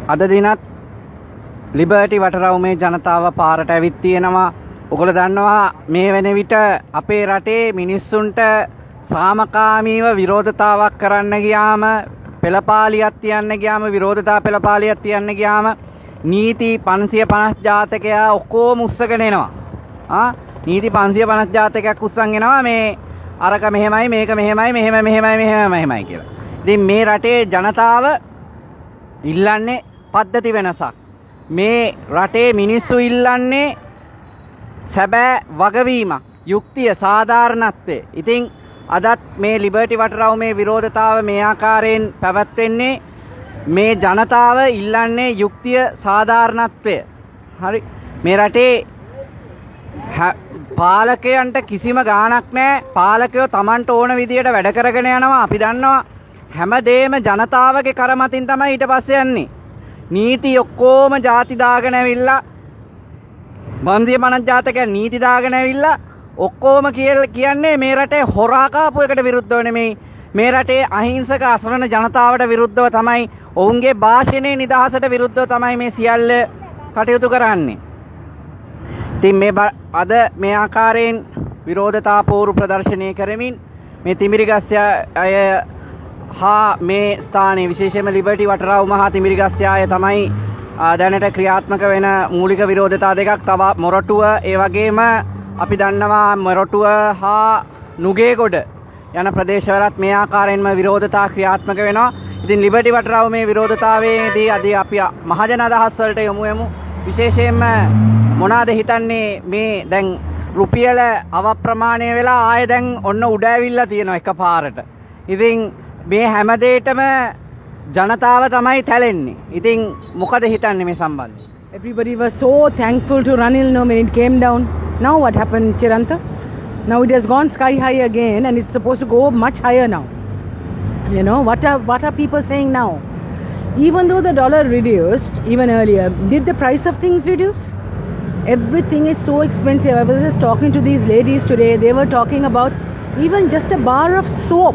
අද දිනත් ලිබර්ටි වටරවුමේ ජනතාව පාරට ඇවිත් තියෙනවා. ඔයගොල්ලෝ දන්නවා මේ වෙන විට අපේ රටේ මිනිස්සුන්ට සාමකාමීව විරෝධතාවක් කරන්න ගියාම පෙළපාලියක් තියන්න ගියාම විරෝධතා පෙළපාලියක් තියන්න ගියාම නීති 550 ජාතකයා ඔක්කොම උස්සගෙන එනවා. නීති 550 ජාතකයක් උස්සන් එනවා මේ අරක මෙහෙමයි මේක මෙහෙමයි මෙහෙමයි කියලා. ඉතින් මේ රටේ ජනතාව ඉල්ලන්නේ පද්ධති වෙනසක්. මේ රටේ මිනිස්සු ඉල්ලන්නේ සැබෑ වගවීමක්, යුක්තිය, සාධාරණත්වය. ඉතින් අදත් මේ ලිබර්ටි වටරවුමේ විරෝධතාව මේ ආකාරයෙන් පැවැත්වෙන්නේ මේ ජනතාව ඉල්ලන්නේ යුක්තිය, සාධාරණත්වය. හරි. මේ රටේ පාලකයන්ට කිසිම ගාණක් නැහැ. පාලකයෝ Tamanට ඕන විදියට වැඩ කරගෙන යනවා. අපි දන්නවා හැමදේම ජනතාවගේ කර මතින් තමයි ඊට පස්සේ යන්නේ. නීති ඔක්කොම ಜಾති දාගෙන ඇවිල්ලා 550 ජාතකයන් නීති දාගෙන ඇවිල්ලා ඔක්කොම කියන්නේ මේ රටේ හොරා කාපු එකට විරුද්ධව නෙමෙයි. මේ රටේ අහිංසක අසරණ ජනතාවට විරුද්ධව තමයි, ඔවුන්ගේ භාෂණයේ නිදහසට විරුද්ධව තමයි මේ සියල්ල කටයුතු කරන්නේ. ඉතින් මේ අද මේ ආකාරයෙන් විරෝධතා පෝරු ප්‍රදර්ශනය කරමින් මේ තිමිරිගස්සය අය හා මේ ස්ථානයේ විශේෂයෙන්ම ලිබර්ටි වටරවුම හා තිමිරිගස්සය අය තමයි දැනට ක්‍රියාත්මක වෙන මූලික විරෝධතා දෙකක්. තව මොරටුව, ඒ වගේම අපි දන්නවා මොරටුව හා නුගේගොඩ යන ප්‍රදේශවලත් මේ ආකාරයෙන්ම විරෝධතා ක්‍රියාත්මක වෙනවා. ඉතින් ලිබර්ටි වටරවුමේ විරෝධතාවයේදී අද අපි මහජන අදහස් වලට යමු. විශේෂයෙන්ම මොනවාද හිතන්නේ මේ දැන් රුපියල අවප්‍රමාණය වෙලා ආයෙ දැන් ඔන්න උඩ ඇවිල්ලා තියෙනවා එකපාරට. ඉතින් මේ හැම දෙයකම ජනතාව තමයි තැලෙන්නේ. ඉතින් මොකද හිතන්නේ මේ සම්බන්ධයෙන්? Everybody was so thankful to Ranil when it came down. Now what happened, Chiranta? Now it has gone sky high again and it's supposed to go much higher now. You know, what are people saying now? Even though the dollar reduced even earlier, did the price of things reduce? Everything is so expensive. I was just talking to these ladies today. They were talking about even just a bar of soap.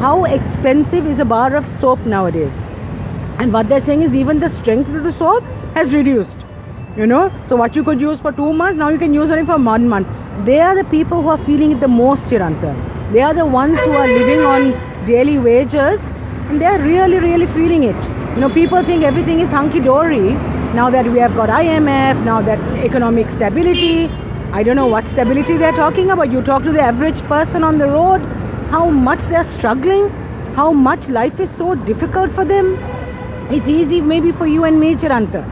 How expensive is a bar of soap nowadays? And what they're saying is even the strength of the soap has reduced. You know, so what you could use for 2 months, now you can use only for 1 month. They are the people who are feeling it the most, Chiranta. They are the ones who are living on daily wages and they are really, really feeling it. You know, people think everything is hunky-dory now that we have got IMF, now that economic stability. I don't know what stability they are talking about. You talk to the average person on the road, how much they are struggling, how much life is so difficult for them. It's easy maybe for you and me, Chiranta,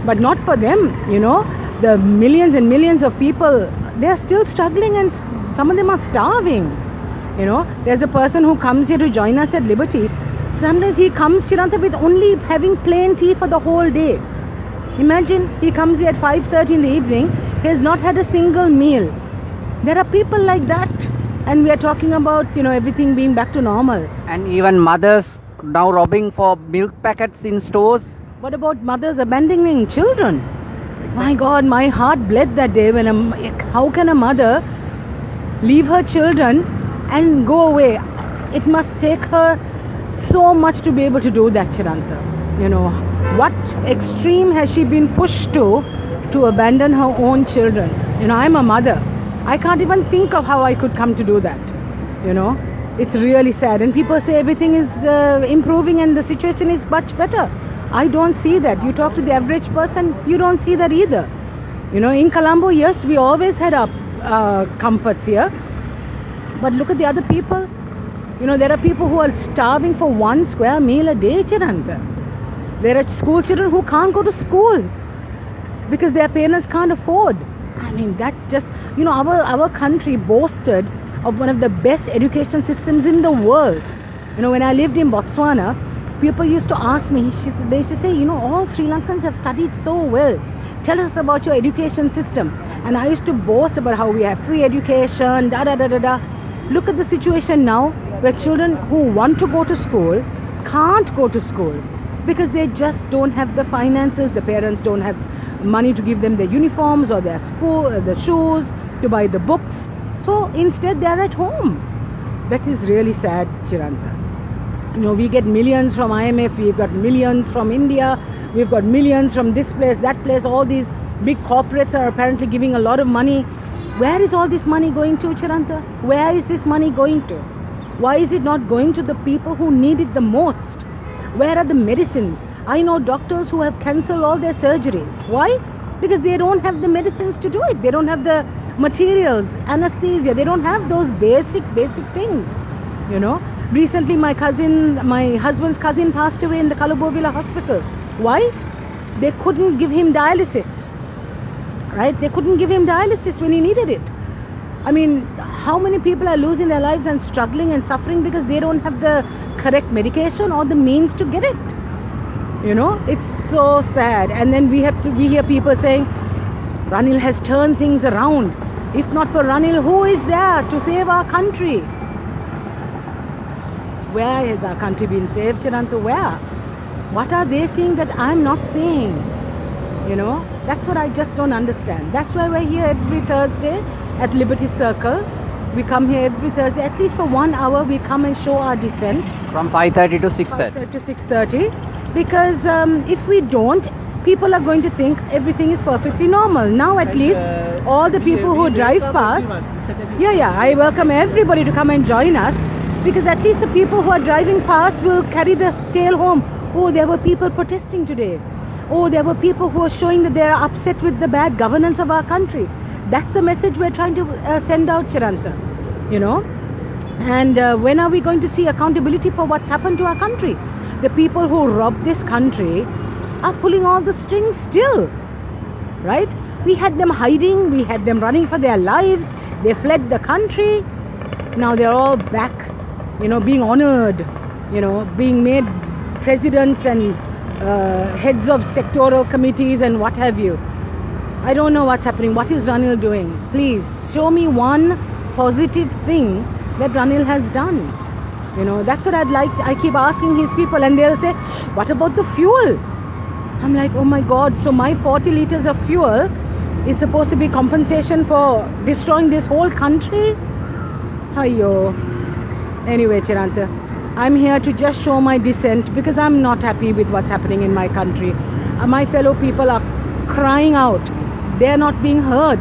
but not for them. You know, the millions and millions of people, they are still struggling and some of them are starving. You know, there's a person who comes here to join us at Liberty. Sometimes he comes, Chiranta, with only having plain tea for the whole day. Imagine, he comes here at 5:30 in the evening, he has not had a single meal. There are people like that, and we are talking about, you know, everything being back to normal. And even mothers now robbing for milk packets in stores. What about mothers abandoning children? My God, my heart bled that day when how can a mother leave her children and go away? It must take her so much to be able to do that, Chiranta. You know, what extreme has she been pushed to abandon her own children? You know, I'm a mother. I can't even think of how I could come to do that. You know, it's really sad. And people say everything is improving and the situation is much better. I don't see that. You talk to the average person, you don't see that either. You know, in Colombo, yes, we always had our comforts here. But look at the other people. You know, there are people who are starving for 1 square meal a day, Chiranta. There are school children who can't go to school because their parents can't afford. I mean, that just, you know, our country boasted of one of the best education systems in the world. You know, when I lived in Botswana, people used to ask me, they used to say, you know, all Sri Lankans have studied so well. Tell us about your education system. And I used to boast about how we have free education, da. Look at the situation now where children who want to go to school can't go to school because they just don't have the finances. The parents don't have money to give them their uniforms or their school, the shoes, to buy the books. So instead they are at home. That is really sad, Chiranta. You know, we get millions from IMF, we've got millions from India, we've got millions from this place, that place. All these big corporates are apparently giving a lot of money. Where is all this money going to, Chiranta? Where is this money going to? Why is it not going to the people who need it the most? Where are the medicines? I know doctors who have cancelled all their surgeries. Why? Because they don't have the medicines to do it. They don't have the materials, anesthesia. They don't have those basic things, you know. Recently my husband's cousin passed away in the Kalabovila hospital. Why? They couldn't give him dialysis, right? They couldn't give him dialysis when he needed it. I mean, how many people are losing their lives and struggling and suffering because they don't have the correct medication or the means to get it? You know, it's so sad. And then we hear people saying, Ranil has turned things around. If not for Ranil, who is there to save our country? Where has our country been saved, Chiranta? Where? What are they seeing that I'm not seeing? You know, that's what I just don't understand. That's why we're here every Thursday at Liberty Circle. We come here every Thursday, at least for 1 hour, we come and show our dissent. From 5:30 to 6:30. 5:30 to 6:30. Because if we don't, people are going to think everything is perfectly normal. Now at least all the people who drive past, I welcome everybody to come and join us, because at least the people who are driving past will carry the tale home. Oh, there were people protesting today. Oh, there were people who are showing that they are upset with the bad governance of our country. That's the message we're trying to send out, Chiranta, you know. And when are we going to see accountability for what's happened to our country? The people who robbed this country are pulling all the strings still, right? We had them hiding, we had them running for their lives, they fled the country. Now they're all back, you know, being honored, you know, being made presidents and heads of sectoral committees and what have you. I don't know what's happening. What is Ranil doing? Please show me one positive thing that Ranil has done. You know, that's what I'd like. I keep asking his people and they'll say, what about the fuel? I'm like, oh my God, so my 40 liters of fuel is supposed to be compensation for destroying this whole country? Ayyo. Anyway, Chiranta, I'm here to just show my dissent because I'm not happy with what's happening in my country. My fellow people are crying out. They're not being heard.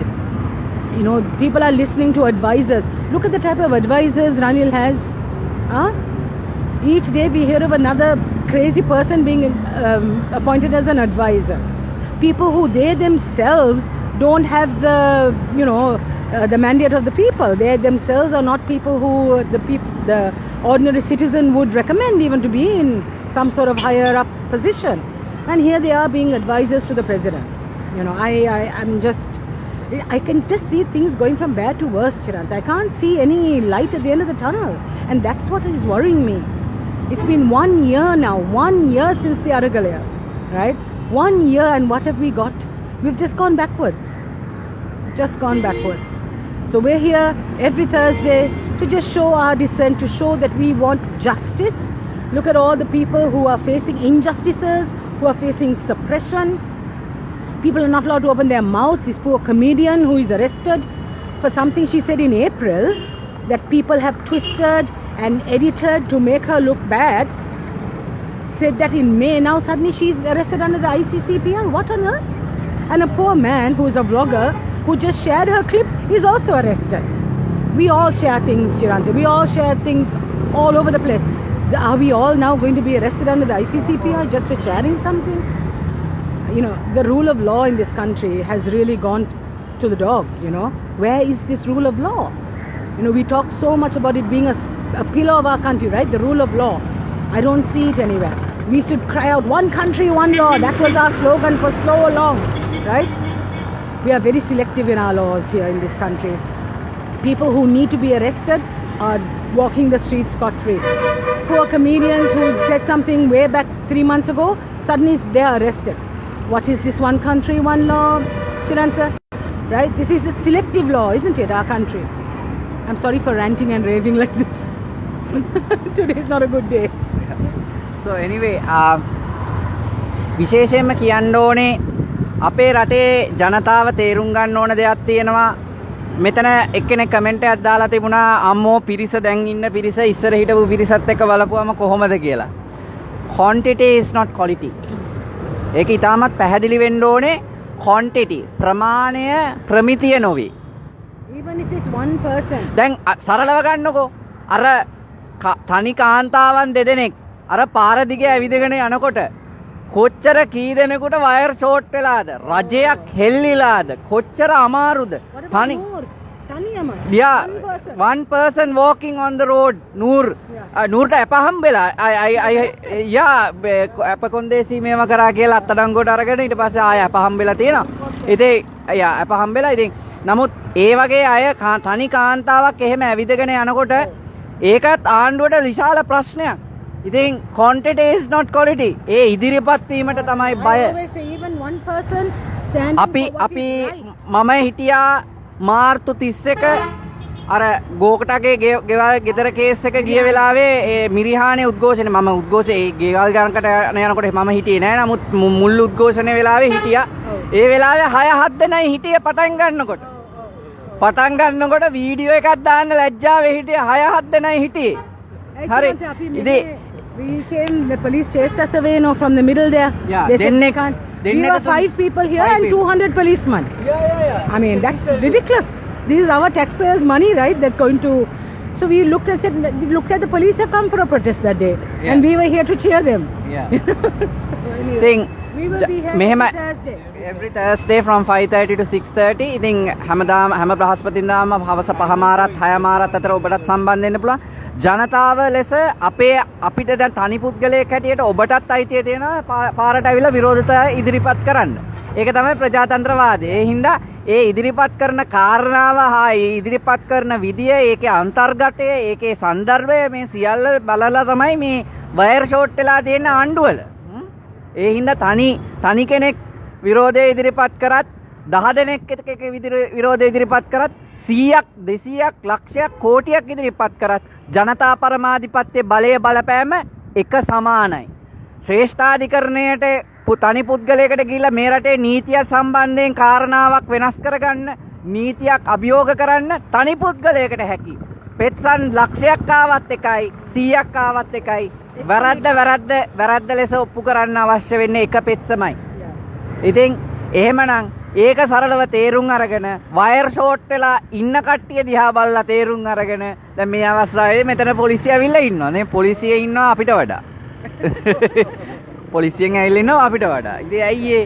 You know, people are listening to advisors. Look at the type of advisors Ranil has. Each day we hear of another crazy person being appointed as an advisor. People who they themselves don't have the, you know, the mandate of the people. They themselves are not people who the ordinary citizen would recommend even to be in some sort of higher up position. And here they are being advisors to the president. You know, I can just see things going from bad to worse, Chiranta. I can't see any light at the end of the tunnel. And that's what is worrying me. It's been 1 year now, 1 year since the Aragalayer, right? 1 year, and what have we got? We've just gone backwards. Just gone backwards. So we're here every Thursday to just show our dissent, to show that we want justice. Look at all the people who are facing injustices, who are facing suppression. People are not allowed to open their mouths. This poor comedian who is arrested for something she said in April that people have twisted and edited to make her look bad, said that in May. Now suddenly she's arrested under the ICCPR. What on earth? And a poor man who is a vlogger who just shared her clip is also arrested. We all share things, Chiranta. We all share things all over the place. Are we all now going to be arrested under the ICCPR just for sharing something? You know, the rule of law in this country has really gone to the dogs, you know. Where is this rule of law? You know, we talk so much about it being a pillar of our country, right? The rule of law. I don't see it anywhere. We should cry out, one country, one law. That was our slogan for so long, right? We are very selective in our laws here in this country. People who need to be arrested are walking the streets scot-free. Poor comedians who said something way back 3 months ago, suddenly they are arrested. What is this one country, one law, Chiranta? Right? This is a selective law, isn't it, our country? I'm sorry for ranting and raving like this. Today is not a good day. So anyway, විශේෂයෙන්ම කියන්න ඕනේ අපේ රටේ ජනතාව තේරුම් ගන්න ඕන දෙයක් තියෙනවා. මෙතන එක්කෙනෙක් කමෙන්ට් එකක් දාලා තිබුණා අම්මෝ පිරිස දැන් ඉන්න පිරිස ඉස්සර හිටපු පිරිසත් එක්ක බලපුවම කොහොමද කියලා. quantity is not quality. ඒක ඊටමත් පැහැදිලි වෙන්න ඕනේ quantity ප්‍රමාණය ප්‍රමිතිය නොවේ. Even if it's one person. දැන් සරලව ගන්නකෝ අර තනි කාන්තාවන් දෙදෙනෙක් අර පාර දිගේ ඇවිදගෙන යනකොට කොච්චර කී දෙනෙකුට වයර් ෂෝට් වෙලාද රජයක් හෙල්ලිලාද කොච්චර අමාරුද තනි one person walking on the road නූර්ට අපහම් වෙලා අප කොන්දේසි මේව කරා කියලා අත්අඩංගුවට අරගෙන ඊට පස්සේ ආය අපහම් වෙලා තියෙනවා ඉතින් අපහම් වෙලා ඉතින් නමුත් ඒ වගේ අය තනි කාන්තාවක් එහෙම ඇවිදගෙන යනකොට ඒකත් ආණ්ඩුවට විශාල ප්‍රශ්නයක්. ඉතින් quantity is not quality. ඒ ඉදිරිපත් වීමට තමයි බය. අපි මම හිටියා මාර්තු 31 අර ගෝකටගේ ගෙදර කේස් එක ගිය වෙලාවේ ඒ මිරිහානේ උද්ඝෝෂණය මම උද්ඝෝෂ ඒ ගෙවල් ගණකට යනකොට මම හිටියේ නෑ නමුත් මුල් උද්ඝෝෂණය වෙලාවේ හිටියා. ඒ වෙලාවේ 6-7 දෙනයි හිටියේ පටන් ගන්නකොට වීඩියෝ එකක් දාන්න ලැජ්ජාවේ හිටියේ 6-7 දෙනයි හිටියේ. හරි. ඉතින් we came, the police chased us away, from the middle there. Yeah, they said, we were 5 people here and 200 policemen. Yeah. I mean, that's ridiculous. This is our taxpayers' money, right? That's going to... So we looked and said, the police have come for a protest that day. Yeah. And we were here to cheer them. Yeah. So anyway, we will be here every Thursday. Every Thursday from 5:30 to 6:30. ඉතින් හැම බ්‍රහස්පතින්දාම හවස 5:00 6:00 අතර ඔබටත් සම්බන්ධ වෙන්න පුළුවන්. ජනතාව ලෙස අපිට දැන් තනි පුද්ගලයෙක් හැටියට ඔබටත් අයිතිය තියෙනවා පාරට අවිලා විරෝධතා ඉදිරිපත් කරන්න. ඒක තමයි ප්‍රජාතන්ත්‍රවාදය. ඒ හින්දා ඒ ඉදිරිපත් කරන කාරණාව හා ඉදිරිපත් කරන විදිය, ඒකේ අන්තර්ගතය, ඒකේ සන්දර්භය මේ සියල්ල බලලා තමයි මේ වයර් ෂෝට් වෙලා තියෙන ආණ්ඩුවල. ඒ හින්දා තනි කෙනෙක් විරෝධය ඉදිරිපත් කරත් 10 දෙනෙක් එක විරෝධය ඉදිරිපත් කරත් 100ක් 200ක් ලක්ෂයක් කෝටියක් ඉදිරිපත් කරත් ජනතා පරමාධිපත්‍ය බලය බලපෑම එක සමානයි. ශ්‍රේෂ්ඨාධිකරණයට තනි පුද්ගලයකට ගිහිල්ලා මේ රටේ නීතිය සම්බන්ධයෙන් කාරණාවක් වෙනස් කරගන්න, නීතියක් අභියෝග කරන්න තනි පුද්ගලයකට හැකි. පෙත්සන් ලක්ෂයක් ආවත් එකයි 100ක් ආවත් එකයි. වැරද්ද ලෙස ඔප්පු කරන්න අවශ්‍ය වෙන්නේ එක පෙත්සමයි. ඉතින් එහෙමනම් ඒක සරලව තේරුම් අරගෙන වයර් ෂෝට් වෙලා ඉන්න කට්ටිය දිහා බලලා තේරුම් අරගෙන දැන් මේ අවස්ථාවේ මෙතන පොලිසිය ඇවිල්ලා ඉන්නවා නේ පොලිසිය ඉන්නවා අපිට වඩා පොලිසියෙන් ඇවිල්ලා ඉන්නවා අපිට වඩා ඉතින් ඇයි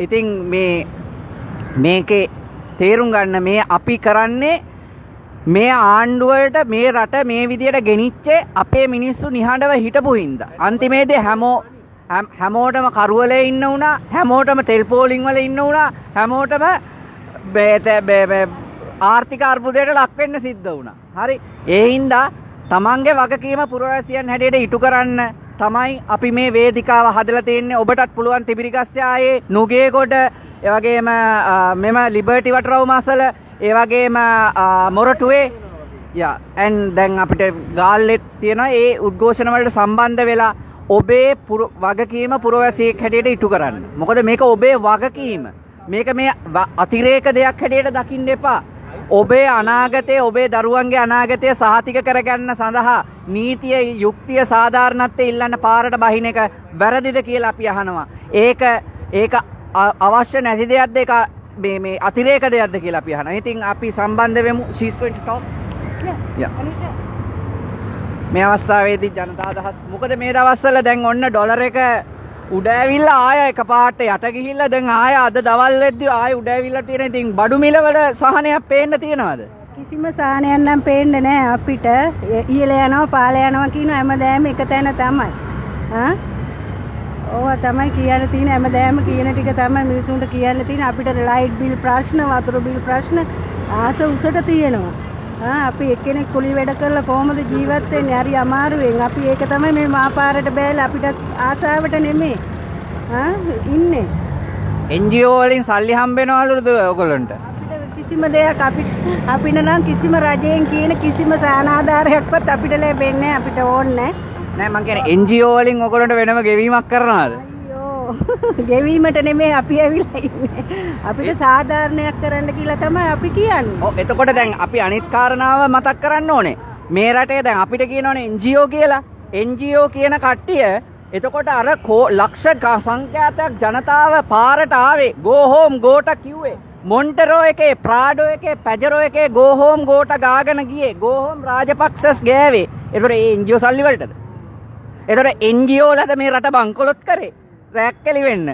ඉතින් මේකේ තේරුම් ගන්න මේ අපි කරන්නේ මේ ආණ්ඩුවට මේ රට මේ විදියට ගෙනිච්ච අපේ මිනිස්සු නිහඬව හිටපු හින්දා අන්තිමේදී හැමෝටම කරුවලේ ඉන්න වුණා හැමෝටම තෙල් පෝලිං වල ඉන්න වුණා හැමෝටම ආර්ථික අර්බුදයට ලක් වෙන්න සිද්ධ වුණා. හරි. ඒ හින්දා තමන්ගේ වගකීම පුරවැසියන් හැටියට ඉටු කරන්න තමයි අපි මේ වේදිකාව හදලා තියෙන්නේ. ඔබටත් පුළුවන් තිබිරිගස්සේ ආයේ නුගේගොඩ ඒ වගේම මෙම ලිබර්ටි වටරවුම අසල ඒ වගේම මොරටුවේ and දැන් අපිට ගාල්ලෙත් තියෙනවා ඒ උද්ඝෝෂණ වලට සම්බන්ධ වෙලා ඔබේ වගකීම පුරවැසියෙක් හැටියට ඉටු කරන්න. මොකද මේක ඔබේ වගකීම. මේක මේ අතිරේක දෙයක් හැටියට දකින්න එපා. ඔබේ අනාගතය, ඔබේ දරුවන්ගේ අනාගතය සහතික කරගන්න සඳහා නීතිය, යුක්තිය, සාධාරණත්වය ඉල්ලන්න පාරට බහින එක වැරදිද කියලා අපි අහනවා. ඒක අවශ්‍ය නැති දෙයක්ද ඒක මේ අතිරේක දෙයක්ද කියලා අපි අහනවා. ඉතින් අපි සම්බන්ධ වෙමු. she's going to talk. Yeah. මේ අවස්ථාවේදී ජනතා අදහස් මොකද මේ දවස්වල දැන් ඔන්න ඩොලර් එක උඩ ඇවිල්ලා ආය එකපාරට යට ගිහිල්ලා දැන් ආය අද දවල් වෙද්දි ආය උඩ ඇවිල්ලා තියෙන ඉතින් බඩු මිල වල සහනයක් පේන්න තියනවාද? කිසිම සහනයක් නම් පේන්නේ නැහැ අපිට. ඉහළ යනවා පාල යනවා කියන හැමදාම එක තැන තමයි. ඕවා තමයි කියන්න තියෙන හැමදාම කියන ටික තමයි මිනිසුන්ට කියන්න තියෙන. අපිට ලයිට් බිල් ප්‍රශ්න, වතුර බිල් ප්‍රශ්න ආස උසට තියෙනවා. අපි එක්කෙනෙක් කුලි වැඩ කරලා කොහොමද ජීවත් වෙන්නේ? හරි අමාරුවෙන්. අපි ඒක තමයි මේ මාපාරට බෑලා අපිට ආසාවට නෙමෙයි. ඉන්නේ. NGO වලින් සල්ලි හම්බෙනවලුද ඔයගොල්ලන්ට? අපිට කිසිම දෙයක් අපිට නම් කිසිම රජයෙන් කියන කිසිම සානාධාරයක්වත් අපිට ලැබෙන්නේ නැහැ. අපිට ඕනේ නැහැ. නෑ මං කියන්නේ NGO වලින් ඔයගොල්ලන්ට වෙනම ගෙවීමක් කරනවද? අයියෝ. ගෙවීමට නෙමෙයි අපි ඇවිල්ලා ඉන්නේ. අපිට සාධාරණයක් කරන්න කියලා තමයි අපි කියන්නේ. ඔව් එතකොට දැන් අපි අනිත් කාරණාව මතක් කරන්න ඕනේ. මේ රටේ දැන් අපිට කියනවනේ NGO කියලා. NGO කියන කට්ටිය එතකොට අර ලක්ෂ සංඛ්‍යාතයක් ජනතාව පාරට ආවේ go home ගෝට කිව්වේ. මොන්ටරෝ එකේ ප්‍රාඩෝ එකේ පැජරෝ එකේ go home ගෝට ගාගෙන ගියේ. go home රාජපක්ෂස් ගෑවේ. ඒතර ඒ NGO සල්ලි වලටද? ඒතර NGO වලද මේ රට බංකොලොත් කරේ? රැක්කලි වෙන්න.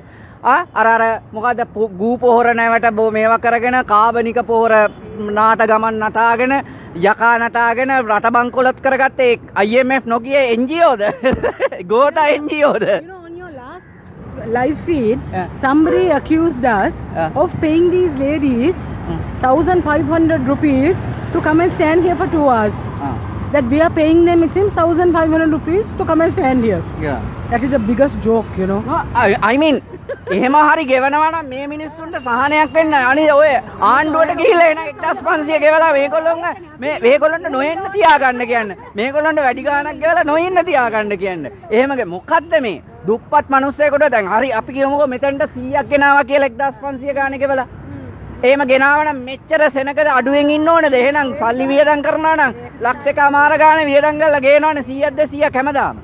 අර මොකද ගූ පොහොර නැවට මේවා කරගෙන කාබනික පොහොර නාට ගමන් නටාගෙන යකා නටාගෙන රට බංකොලොත් කරගත්තේ IMF නොකිය NGOද? Gota NGOද? On your last live feed, somebody accused us of paying these ladies 1,500 rupees to come and stand here for 2 hours. That we are paying them, it seems, 1,500 rupees to come and stand here. Yeah. That is the biggest joke, you know. No, I mean, එහෙම හරි ගෙවනවා නම් මේ මිනිස්සුන්ට සහනයක් වෙන්න අනිත් ඔය ආණ්ඩුවට ගිහිල්ලා එන 1500 ගෙවලා මේගොල්ලොන්ට නොඑන්න තියාගන්න කියන්නේ. මේගොල්ලොන්ට වැඩි ගාණක් ගෙවලා නොඉන්න තියාගන්න කියන්නේ. එහෙම මොකද්ද මේ? දුප්පත් මිනිස්සෙකුට දැන් හරි අපි කියමුකෝ මෙතනට 100ක් ගෙනාවා කියලා 1500 ගාණේ ගෙවලා. එහෙම ගෙනාව නම් මෙච්චර සෙනගද අඩුවෙන් ඉන්න ඕනේද? එහෙනම් සල්ලි වියදම් කරනවා නම් ලක්ෂකමාර ගාණේ වියදම් කරලා ගේනවනේ 100ක් 200ක් හැමදාම.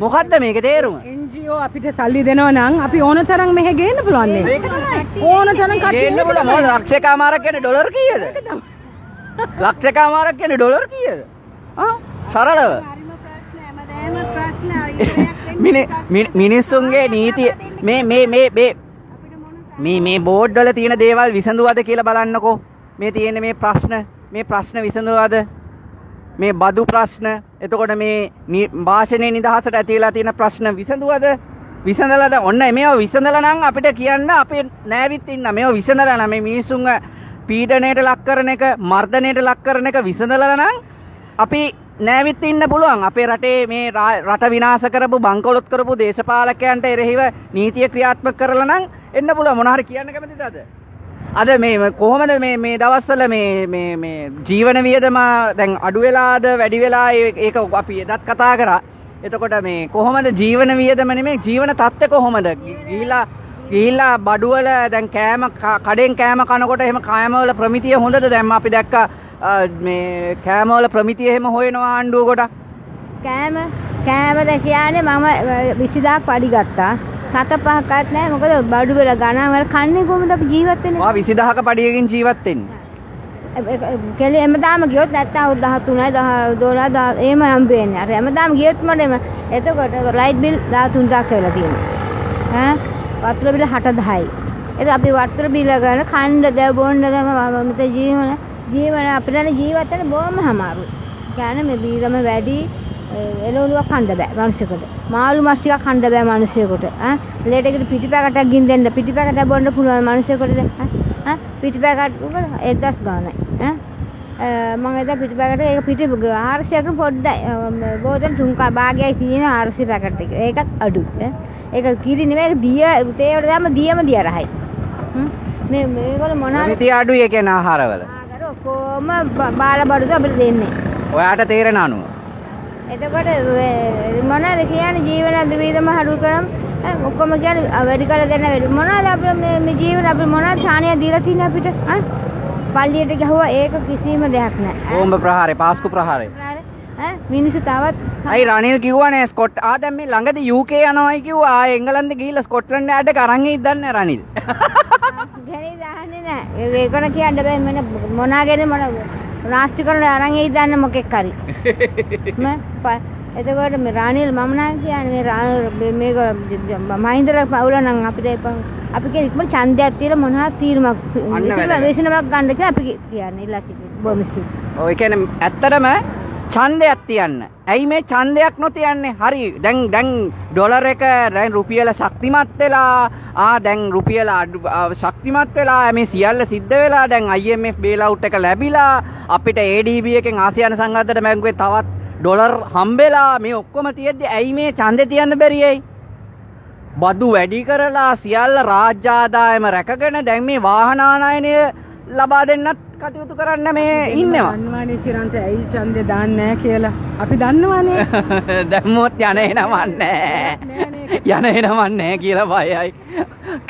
මොකද්ද මේකේ තේරුම? NGO අපිට සල්ලි දෙනවා නම් අපි ඕන තරම් මෙහෙ ගේන්න පුළුවන් නේ. ඕන තරම් කට්ටිය ගේන්න පුළුවන්. මොකද ලක්ෂකමාරක් කියන්නේ ඩොලර් කීයද? ලක්ෂකමාරක් කියන්නේ ඩොලර් කීයද? සරලව. මිනිස්සුන්ගේ නීතිය මේ බෝඩ් වල තියෙන දේවල් විසඳුවද කියලා බලන්නකෝ. මේ තියෙන මේ ප්‍රශ්න විසඳුවද? මේ බදු ප්‍රශ්න, එතකොට මේ භාෂණයේ නිදහසට ඇතිලා තියෙන ප්‍රශ්න විසඳුවද? විසඳලාද? ඔන්න මේවා විසඳලා නම් අපිට කියන්න අපේ නෑවිත් ඉන්න මේවා විසඳලා නම් මේ මිනිස්සුන්ව පීඩණයට ලක් කරන එක, මර්ධනයට ලක් කරන එක විසඳලා නම් අපි නෑවිත් ඉන්න පුළුවන්. අපේ රටේ මේ රට විනාශ කරපු බංකොලොත් කරපු දේශපාලකයන්ට එරෙහිව නීතිය ක්‍රියාත්මක කරලා නම් එන්න පුළුවන්. මොන හරි කියන්න කැමතිද අද? අද මේ කොහොමද මේ දවස්වල මේ ජීවන වියදම දැන් අඩු වෙලාද වැඩි වෙලා ඒක අපි එදත් කතා කරා. එතකොට මේ කොහොමද ජීවන වියදම නෙමෙයි ජීවන තත්ත්වය කොහොමද? ගිහිලා බඩුවල දැන් කඩෙන් කෑම කනකොට එහෙම කෑමවල ප්‍රමිතිය හොඳද? දැන් අපි දැක්කා මේ කෑමවල ප්‍රමිතිය එහෙම හොයනවා ආණ්ඩුව ගොඩක්. කෑමද කියන්නේ මම 20000ක් පඩි ගත්තා. 7-5ක්වත් නැහැ. මොකද බඩු වල ගණන් වල කන්නේ කොහොමද අපි ජීවත් වෙන්නේ? ඔයා 20000ක පඩියකින් ජීවත් වෙන්නේ. කෙලේ හැමදාම ගියොත් නැත්තම් 13යි 12 එහෙම හම්බ වෙන්නේ. අර හැමදාම ගියොත් මඩම එතකොට ලයිට් බිල් 13000ක් වෙලා තියෙනවා. වතුර බිල 6000යි. ඒක අපි වතුර බිල ගන්න කණ්ඩ දැව බොන්න මත ජීවන අපිට ජීවත් වෙන්න බොහොම අමාරුයි. කියන්නේ මේ බීරම වැඩි එළවලුවක් කන්න බෑ මිනිස්සුන්ට. මාළු මස් ටිකක් කන්න බෑ මිනිස්සුන්ට. ලේට් එකට පිටිපැකටක් ගින් දෙන්න පිටිපැකට බොන්න පුළුවන් මිනිස්සුන්ට. පිටිපැකට් උගල 1000 ගානයි. මම එදා පිටිපැකට් ඒක පිටි 400ක් පොඩ්ඩයි. ගෝතන් තුන්ක භාගයයි තියෙන 400 පැකට් එක. ඒකත් අඩු. ඒක කිරි නෙවෙයි දිය තේවට දාම දියම දිය රහයි. මේගොල්ලෝ මොනවාද? ප්‍රමිතිය අඩුයි ඒ කියන්නේ ආහාරවල. කොහොම බාල බඩුද අපිට දෙන්නේ. ඔයාට තේරෙන අනුව. එතකොට මොනවාද කියන්නේ ජීවන වියදම අඩු කරම් ඔක්කොම කියන්නේ වැඩි කර දෙන්න වැඩි මොනවාද අපේ මේ ජීවන අපි මොනවාද ඡානිය දීලා තියෙන්නේ අපිට පල්ලියට ගහුවා ඒක කිසිම දෙයක් නැහැ. බෝම්බ ප්‍රහාරය, පාස්කු ප්‍රහාරය. මිනිස්සු තවත් අයි රනිල් කිව්වනේ දැන් මේ ළඟදී UK යනවායි කිව්වා. ආයේ එංගලන්තේ ගිහිල්ලා ස්කොට්ලන්ඩ් යාඩ් එක අරන් ගිහින් දන්නේ රනිල්. ගහේ දාන්නේ නැහැ. ඒකන කියන්න බෑ මොනාගෙන මොන නාස්ති කරලා අරන් ගිහින් දන්න මොකෙක් හරි. එතකොට මේ රනිල් මම නම් කියන්නේ මේක මහින්දර පවුල නම් අපිට අපි කියන ඉක්මන ඡන්දයක් තියලා මොනවා තීරමක් විසඳුමක් ගන්න කියලා අපි කියන්නේ ඉල්ලා සිටිනවා. බොහොම ස්තුතියි. ඔය කියන්නේ ඇත්තටම ඡන්දයක් තියන්න. ඇයි මේ ඡන්දයක් නොතියන්නේ? හරි දැන් ඩොලර් එක දැන් රුපියල ශක්තිමත් වෙලා දැන් රුපියල ශක්තිමත් වෙලා මේ සියල්ල සිද්ධ වෙලා දැන් IMF බේලවුට් එක ලැබිලා අපිට ADB එකෙන් ආසියානු සංඝාතයට බැංකුවේ තවත් ඩොලර් හම්බෙලා මේ ඔක්කොම තියෙද්දි ඇයි මේ ඡන්දේ තියන්න බැරි ඇයි? බදු වැඩි කරලා සියල්ල රාජ්‍ය ආදායම රැකගෙන දැන් මේ වාහන ආනයනය ලබා දෙන්නත් කටයුතු කරන්න මේ ඉන්නවා. දන්නවනේ චිරන්ත ඇයි ඡන්දේ දාන්නේ නැහැ කියලා. අපි දන්නවනේ. දැම්මොත් යන එනවන්නේ. යන එනවන්නේ කියලා බයයි.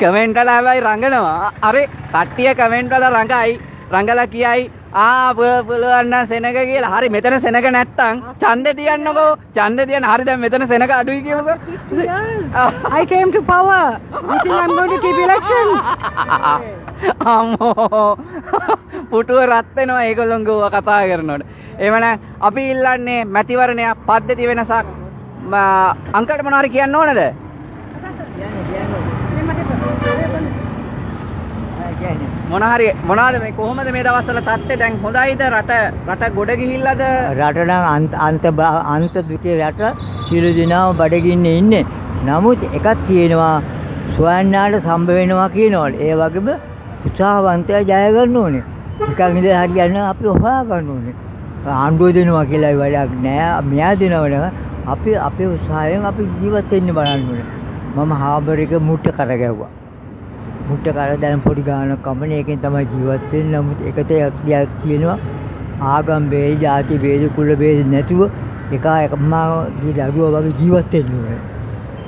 කමෙන්ට් වල හැබැයි රඟනවා. අර කට්ටිය කමෙන්ට් වල රඟලා කියයි පුළුවන් නම් සෙනග කියලා. හරි මෙතන සෙනග නැත්තම් ඡන්දේ තියන්නකෝ. ඡන්දේ තියන්න. හරි දැන් මෙතන සෙනග අඩුයි කියමුකෝ. I came to power. You think I'm going to keep elections? අම්මෝ පුටුව රත් වෙනවා ඒගොල්ලෝ කතා කරනකොට. එවනම් අපි ඉල්ලන්නේ මැතිවරණය පද්ධති වෙනසක්. අංකල්ට මොනවාරි කියන්න ඕනද? මොනවාද මේ කොහොමද මේ දවස්වල තත්ත්වය දැන් හොඳයිද රට ගොඩ ගිහිල්ලාද? රට නම් අන්ත දුකේ රට සියලු දෙනාම බඩගින්නේ ඉන්නේ. නමුත් එකක් තියෙනවා සොයන්නාට සම්බ වෙනවා කියනවලු. ඒ වගේම උත්සාහවන්තයා ජය ගන්න ඕනේ. නිකන් ඉඳලා හරියන්නේ අපි හොයා ගන්න ඕනේ. ආණ්ඩුව දෙනවා කියලා වැඩක් නෑ. මෙයා දෙනවනේ අපි අපේ උත්සාහයෙන් අපි ජීවත් වෙන්න බලන්න ඕනේ. මම හාබර් එක මුට්ට කරගැව්වා. මුට්ට කර දැන් පොඩි ගානක් කමනේ ඒකෙන් තමයි ජීවත් වෙන්නේ. නමුත් එකට දෙයක් තියෙනවා ආගම් ભેද, ಜಾති ભેද, කුල ભેද නැතුව එකම දරුවා වගේ ජීවත් වෙන්න ඕනේ.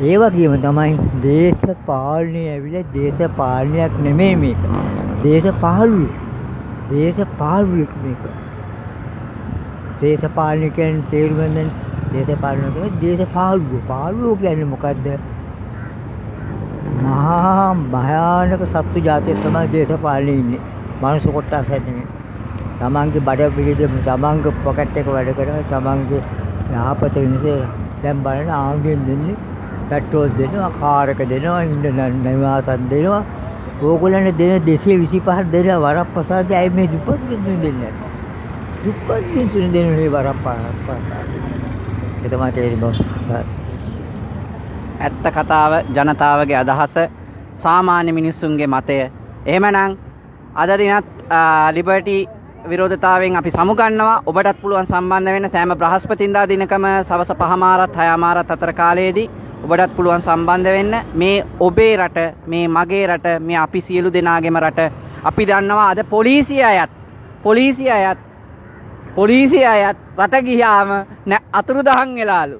ඒ වගේම තමයි දේශපාලනය ඇවිල්ලා දේශපාලනයක් නෙමෙයි මේක. දේශපාලුවෙක්. දේශපාලුවෙක් මේක. දේශපාලනය කියන්නේ තේරුම ගන්න දේශපාලනය කියන්නේ දේශපාලුව. පාලුව කියන්නේ මොකද්ද? මහා භයානක සත්තු ජාතිය තමයි දේශපාලනේ ඉන්නේ. මනුස්ස කොටස් නෙමෙයි. තමන්ගේ බඩ පිළිදෙම තමන්ගේ පොකට් එක වැඩ කරන තමන්ගේ යහපත වෙනසේ දැන් බලන ආණ්ඩුවෙන් දෙන්නේ පෙට්‍රෝල් දෙනවා, කාර් එක දෙනවා, ඉන්ධන නිවාසන් දෙනවා. ඕගොල්ලන්ට දෙන 225 දෙන වරප්‍රසාදය අය මේ දුප්පත් මිනිස්සුන් දෙන්නේ නැහැ. දුප්පත් මිනිස්සුන් දෙන මේ වරප්‍රසාදය. ඒ තමයි තේරෙන්නේ. ඇත්ත කතාව ජනතාවගේ අදහස සාමාන්‍ය මිනිස්සුන්ගේ මතය. එහෙමනම් අද දිනත් ලිබර්ටි විරෝධතාවයෙන් අපි සමුගන්නවා. ඔබටත් පුළුවන් සම්බන්ධ වෙන්න සෑම බ්‍රහස්පතින්දා දිනකම සවස 5:00 6:00 අතර කාලයේදී ඔබටත් පුළුවන් සම්බන්ධ වෙන්න. මේ ඔබේ රට, මේ මගේ රට, මේ අපි සියලු දෙනාගේම රට. අපි දන්නවා අද පොලිසිය අයත් රට ගියාම අතුරුදහන් වෙලාලු.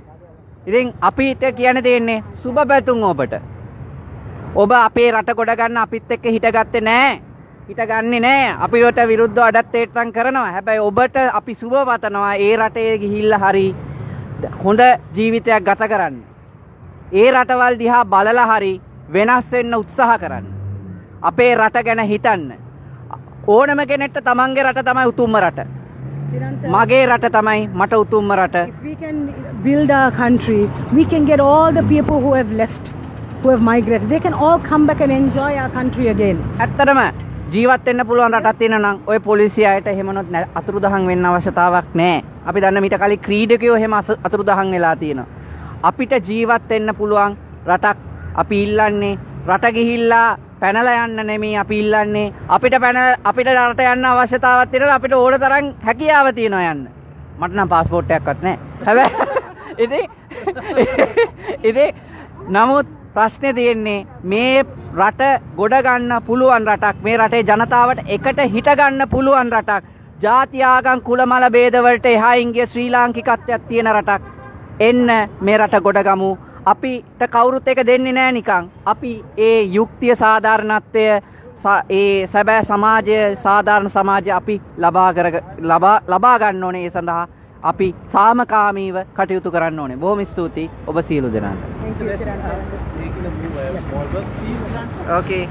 ඉතින් අපිට කියන්න තියෙන්නේ සුබ පැතුම් ඔබට. ඔබ අපේ රට ගොඩ ගන්න අපිත් එක්ක හිටගත්තේ නැහැ. හිටගන්නේ නැහැ. අපිට විරුද්ධව අඩත්තේට්ටම් කරනවා. හැබැයි ඔබට අපි සුබ පතනවා ඒ රටේ ගිහිල්ලා හරි හොඳ ජීවිතයක් ගත කරන්න. ඒ රටවල් දිහා බලලා හරි වෙනස් වෙන්න උත්සාහ කරන්න. අපේ රට ගැන හිතන්න. ඕනම කෙනෙක්ට තමන්ගේ රට තමයි උතුම්ම රට. මගේ රට තමයි මට උතුම්ම රට. If we can build our country, we can get all the people who have left, who have migrated. They can all come back and enjoy our country again. ඇත්තටම ජීවත් වෙන්න පුළුවන් රටක් තියෙනවා නම් ওই පොලිසිය අයට එහෙමනොත් අතුරුදහන් වෙන්න අවශ්‍යතාවක් නැහැ. අපි දන්න මීට කලින් ක්‍රීඩකයෝ එහෙම අතුරුදහන් වෙලා තියෙනවා. අපිට ජීවත් වෙන්න පුළුවන් රටක් අපි ඉල්ලන්නේ. රට ගිහිල්ලා පැනලා යන්න නෙමෙයි අපි ඉල්ලන්නේ. අපිට රට යන්න අවශ්‍යතාවක් තියෙනවා. අපිට ඕන තරම් හැකියාව තියෙනවා යන්න. මට නම් પાස්පෝර්ට් එකක්වත් නැහැ. හැබැයි ඉතින් නමුත් ප්‍රශ්නේ තියෙන්නේ මේ රට ගොඩ ගන්න පුළුවන් රටක්. මේ රටේ ජනතාවට එකට හිට ගන්න පුළුවන් රටක්. ජාති ආගම් කුල මල ભેද වලට එහායින් ගිය ශ්‍රී ලාංකිකත්වයක් තියෙන රටක්. එන්න මේ රට ගොඩ ගමු. අපිට කවුරුත් එක දෙන්නේ නැහැ නිකන්. අපි ඒ යුක්තිය සාධාරණත්වය ඒ සැබෑ සමාජය සාධාරණ සමාජය අපි ලබා ගන්න ඕනේ. ඒ සඳහා අපි සාමකාමීව කටයුතු කරන්න ඕනේ. බොහොම ස්තුතියි ඔබ සියලු දෙනාට. Thank you, Chiranta. Okay.